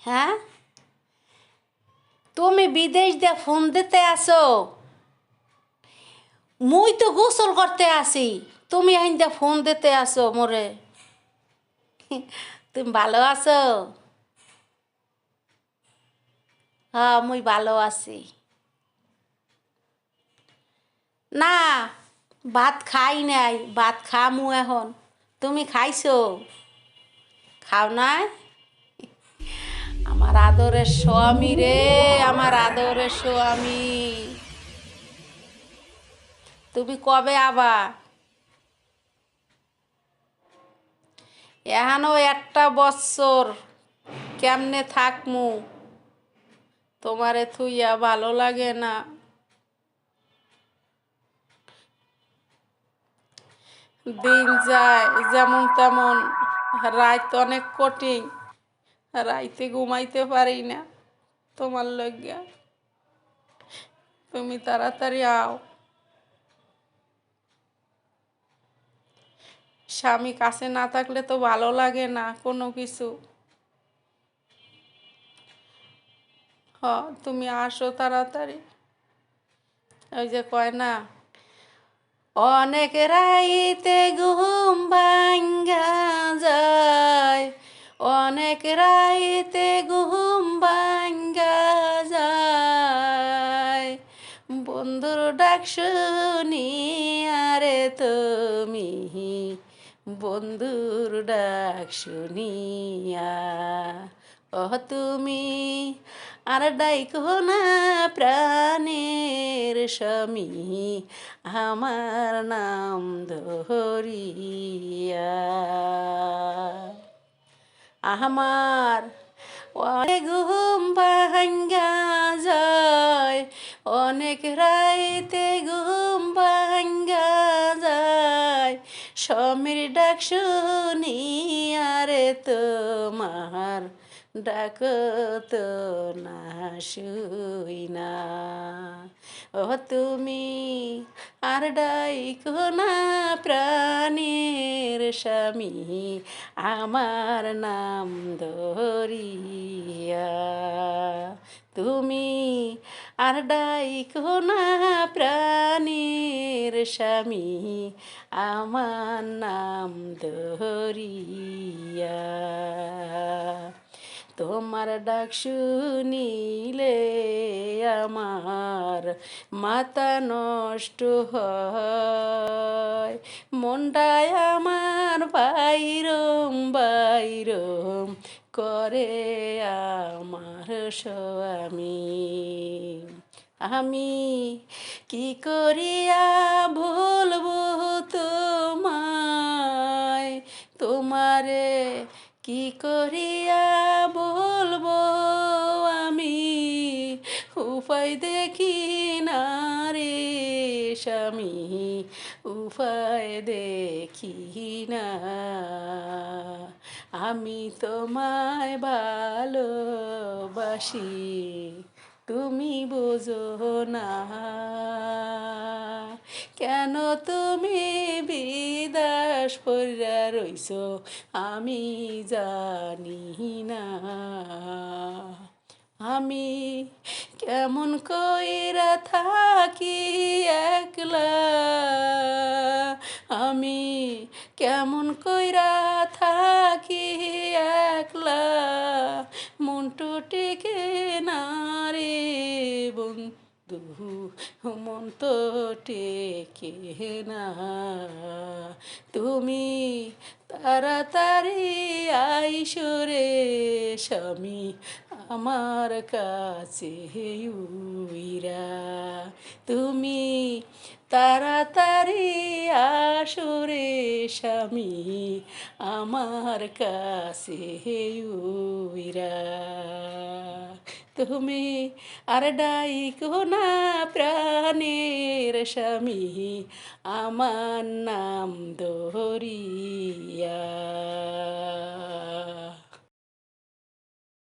হ্যাঁ, তুমি বিদেশ দিয়ে ফোন দিতে আসো, মুই তো গোসল করতে আসি, তুমি আইন ফোন দিতে আসো মোরে। তুমি ভালো আছো? হ্যাঁ, মুই ভালো আছি। না, ভাত খাই নাই, ভাত খামু এখন। তুমি খাইছো? খাও নাই? আমার আদরের স্বামী রে, আমার আদরের স্বামী, তুমি কবে আবা? এহানো একটা বৎসর কেমনে থাকমু, তোমারে থুইয়া ভালো লাগে না? দিন যায় যেমন তেমন, রাত অনেক কঠিন, রাইতে ঘুমাইতে পারি না তোমার লইগা। তুমি তাড়াতাড়ি আও। স্বামী কাছে না থাকলে তো ভালো লাগে না কোনো কিছু। হ, তুমি আসো তাড়াতাড়ি। ওই যে কয় না, অনেক রাইতে ঘুম ভাঙ্গা যায়, অনেক রাইতে ঘুম ভাঙ্গা যায়, বন্ধুর ডাক শুনিয়া রে তুমি, বন্ধুর ডাক শুনিয়া। তুমি আর ডাইকো না প্রাণের স্বামী, আমার নাম ধরিয়া। আমার অনেক ঘুম ভাঙ্গা যায়, অনেক রাইতে ঘুম ভাঙ্গা যায়, স্বামীর ডাক শুনিয়া রে তোমার ডাক তো না শুই না। ও তুমি আর ডাইকো না প্রাণের স্বামী, আমার নাম ধরিয়া। তুমি আর ডাইকো না প্রাণের স্বামী, আমার নাম ধরিয়া। তোমার ডাক শুনিলে আমার মাথা নষ্ট হয়, মনটায় আমার বাইরম বাইরম করে আমার স্বামী। আমি কি করিয়া ভুলবো তোমায়, তোমারে কি করিয়া বলবো আমি, উপায় দেখি না রে স্বামী, উপায় দেখি না। আমি তোমায় ভালোবাসি, তুমি বোঝো না। কেন তুমি বিদেশ পড়িয়া রইছ, আমি জানি না। আমি কেমন কইরা থাকি একলা, আমি কেমন কইরা থাকি একলা, মনটো টেকে না রে বন্ধু, মন তো টেকে না। তুমি তাড়াতাড়ি আইসো রে স্বামী, আমার কাছে উইরা। তুমি তাড়াতাড়ি আসো রে স্বামী, আমার কাছে উইরা। তুমি আর ডাইকো না প্রাণের স্বামী, আমার নাম ধরিয়া।